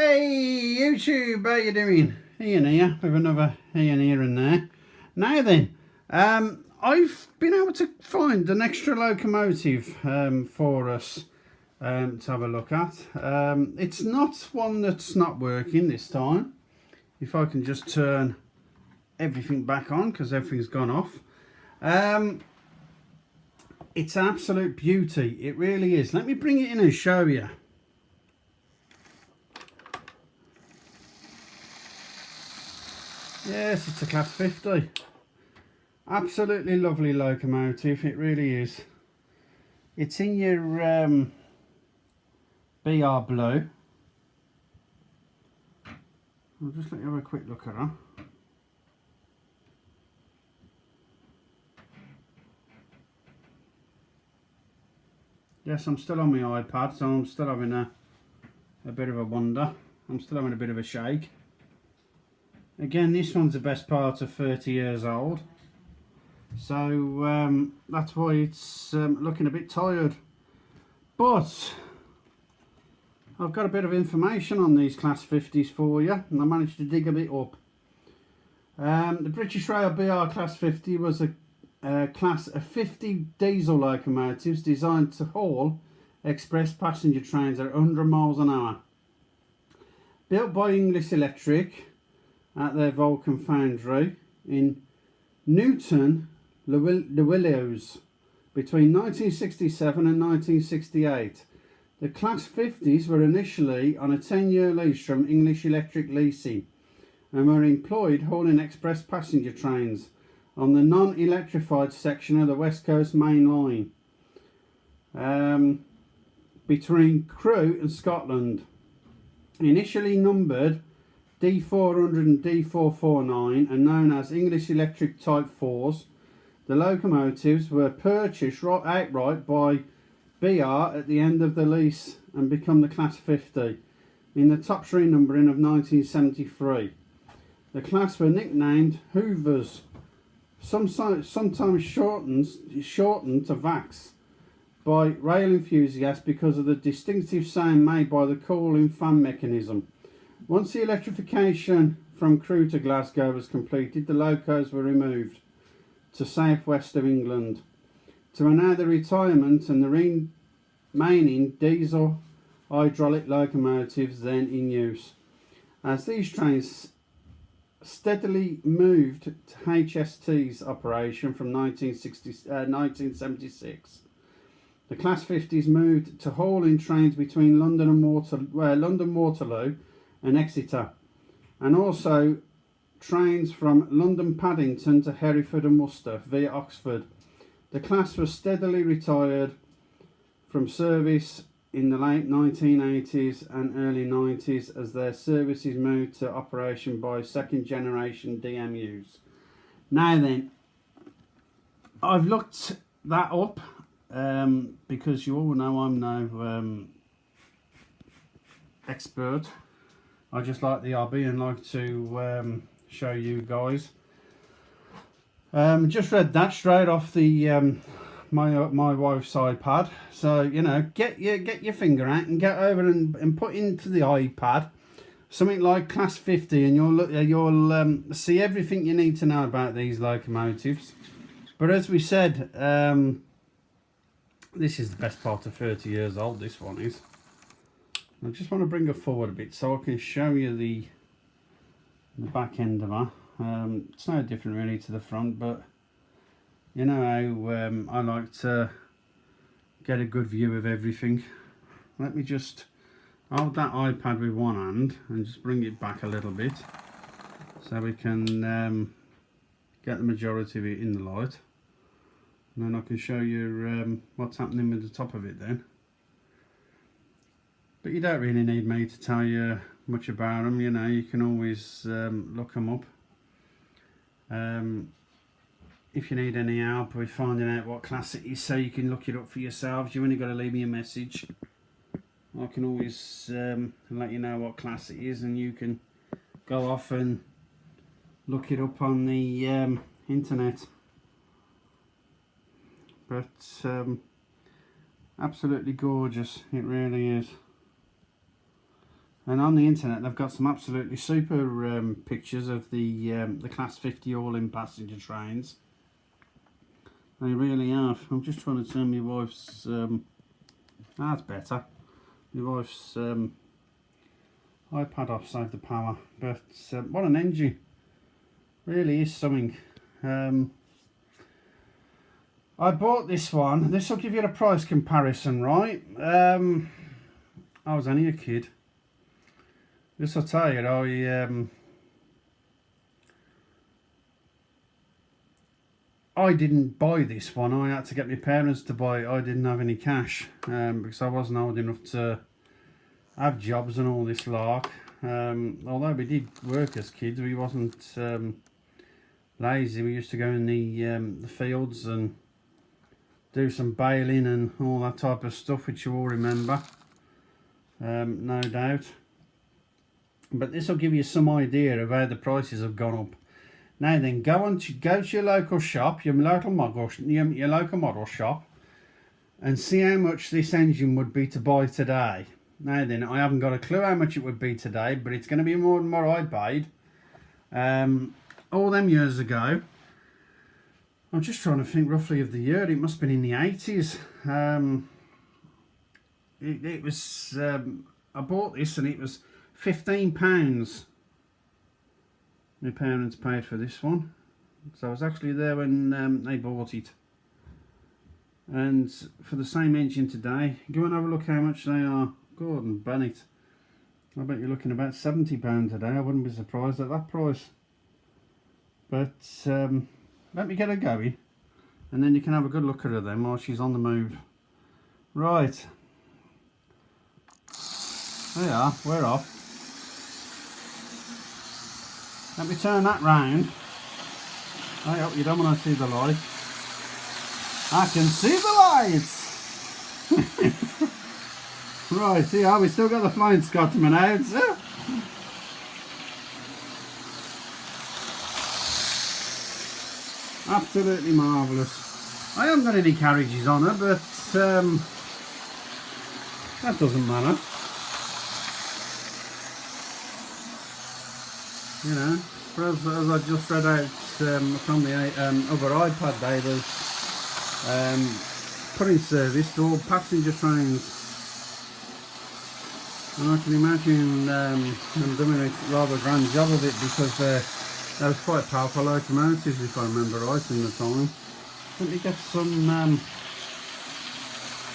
Hey YouTube, how you doing? Ian here with another Ian here and there. Now then, I've been able to find an extra locomotive for us to have a look at. It's not one that's not working this time. If I can just turn everything back on because everything's gone off. It's an absolute beauty, it really is. Let me bring it in and show you. Yes, it's a Class 50. Absolutely lovely locomotive, it really is. It's in your BR blue. I'll just let you have a quick look at her. Yes, I'm still on my iPad, so I'm still having a bit of a wonder. I'm still having a bit of a shake. Again, this one's the best part of 30 years old. So that's why it's looking a bit tired. But I've got a bit of information on these Class 50s for you, and I managed to dig a bit up. The British Rail BR Class 50 was a class of 50 diesel locomotives designed to haul express passenger trains at 100 miles an hour. Built by English Electric at their Vulcan foundry in Newton le Willows between 1967 and 1968. The Class 50s were initially on a 10-year lease from English Electric Leasing and were employed hauling express passenger trains on the non-electrified section of the West Coast Main Line between Crewe and Scotland. Initially numbered D400 and D449 and known as English Electric Type 4s, the locomotives were purchased outright by BR at the end of the lease and become the Class 50 in the top renumbering of 1973. The class were nicknamed Hoovers, sometimes shortened to VAX by rail enthusiasts because of the distinctive sound made by the cooling fan mechanism. Once the electrification from Crewe to Glasgow was completed, the locos were removed to southwest of England to allow the retirement and the remaining diesel hydraulic locomotives then in use. As these trains steadily moved to HST's operation from 1976, the Class 50s moved to hauling trains between London Waterloo and Exeter, and also trains from London Paddington to Hereford and Worcester via Oxford. The class was steadily retired from service in the late 1980s and early 90s as their services moved to operation by second generation DMUs. Now then, I've looked that up because you all know I'm no expert. I just like the hobby and like to show you guys. Just read that straight off the my wife's iPad. So you know, get your finger out and get over and put into the iPad something like Class 50, and you'll see everything you need to know about these locomotives. But as we said, this is the best part of 30 years old. This one is. I just want to bring her forward a bit so I can show you the back end of her. It's no different really to the front, but you know how I like to get a good view of everything. Let me just hold that iPad with one hand and just bring it back a little bit so we can get the majority of it in the light, and then I can show you what's happening with the top of it then. But you don't really need me to tell you much about them, you know, you can always look them up. If you need any help with finding out what class it is so you can look it up for yourselves, you only got to leave me a message. I can always let you know what class it is, and you can go off and look it up on the internet. But absolutely gorgeous, it really is. And on the internet, they've got some absolutely super pictures of the Class 50 all-in passenger trains. They really have. I'm just trying to turn my wife's... that's better. My wife's iPad off, save the power. But what an engine. Really is something. I bought this one. This will give you a price comparison, right? I was only a kid. This will tell you, I didn't buy this one. I had to get my parents to buy it. I didn't have any cash because I wasn't old enough to have jobs and all this lark. Although we did work as kids, we wasn't lazy. We used to go in the fields and do some baling and all that type of stuff, which you all remember, no doubt. But this will give you some idea of how the prices have gone up. Now then, go to your local shop, your local model shop, and see how much this engine would be to buy today. Now then, I haven't got a clue how much it would be today, but it's going to be more than what I paid all them years ago. I'm just trying to think roughly of the year. It must have been in the 80s. It was. I bought this and it was £15. My parents paid for this one, so I was actually there when they bought it. And for the same engine today, go and have a look how much they are. Gordon Bennett, I bet you're looking about £70 today. I wouldn't be surprised at that price. But let me get her going, and then you can have a good look at her then while she's on the move. Right, there you are, we're off. Let me turn that round. I hope you don't want to see the light. I can see the lights! Right, see how we still got the Flying Scotsman out. Absolutely marvellous. I haven't got any carriages on her, but that doesn't matter. You know, for as I just read out from the other iPad there, there's put in service to all passenger trains. And I can imagine them doing a rather grand job of it, because they was quite powerful locomotives, if I remember right, in the time. Let me get some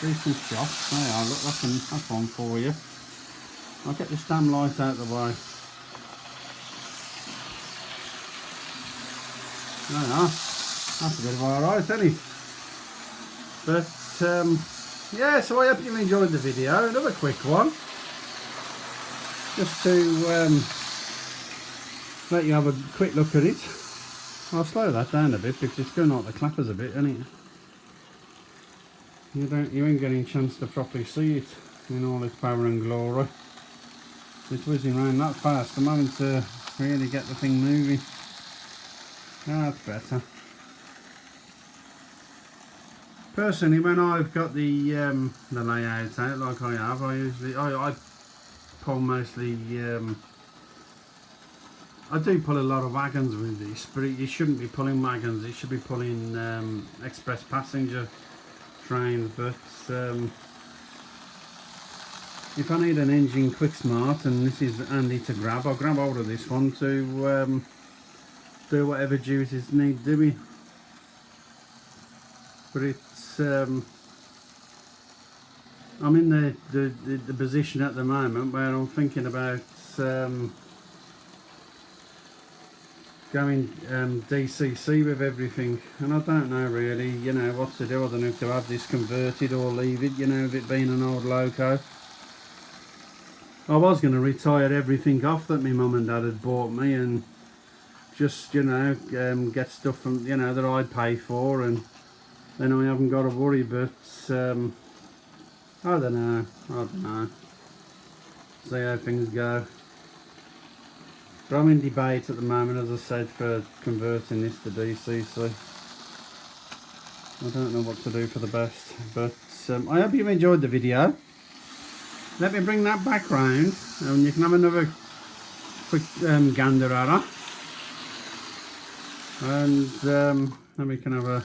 decent shots. There you are, look, that's one for you. I'll get this damn light out of the way. There you are. That's a bit of alright, isn't it? But yeah, so I hope you enjoyed the video. Another quick one, just to let you have a quick look at it. I'll slow that down a bit because it's going out the clappers a bit, isn't it? You ain't getting a chance to properly see it in all its power and glory. It's whizzing around that fast. I'm having to really get the thing moving. That's better. Personally, when I've got the layout out like I have, I pull mostly. I do pull a lot of wagons with this, but you shouldn't be pulling wagons. It should be pulling express passenger trains. But if I need an engine quick smart, and this is handy to grab, I'll grab hold of this one to do whatever duties need doing. But it's I'm in the position at the moment where I'm thinking about going DCC with everything, and I don't know really, you know, what to do. I don't know if to have this converted or leave it, you know, with it being an old loco. I was going to retire everything off that my mum and dad had bought me, and just, you know, get stuff from, you know, that I pay for, and then I haven't got to worry. But I don't know, see how things go. But I'm in debate at the moment, as I said, for converting this to DCC. I don't know what to do for the best, but I hope you've enjoyed the video. let me bring that back round and you can have another quick gander at her. And then we can have a,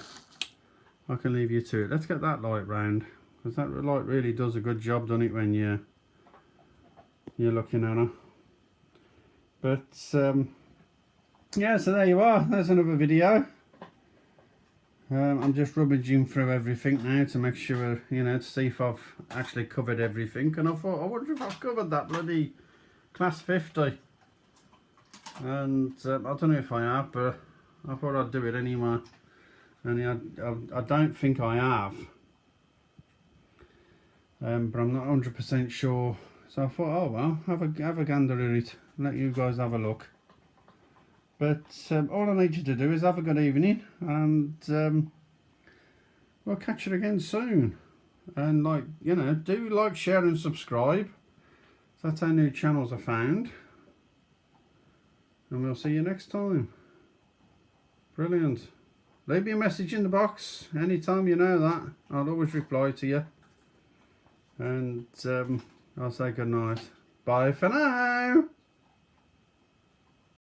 I can leave you to it. Let's get that light round, because that light really does a good job, doesn't it, when you're looking at her. But yeah, so there you are, there's another video. I'm just rummaging through everything now to make sure, you know, to see if I've actually covered everything. And I thought, I wonder if I've covered that bloody class 50. And I don't know if I have, but I thought I'd do it anyway. And I don't think I have. But I'm not 100% sure. So I thought, oh well, have a gander at it. Let you guys have a look. But all I need you to do is have a good evening, and we'll catch you again soon. And like, you know, do like, share and subscribe. That's how new channels are found. And we'll see you next time. Brilliant. Leave me a message in the box anytime, you know that. I'll always reply to you. And I'll say good night. Bye for now.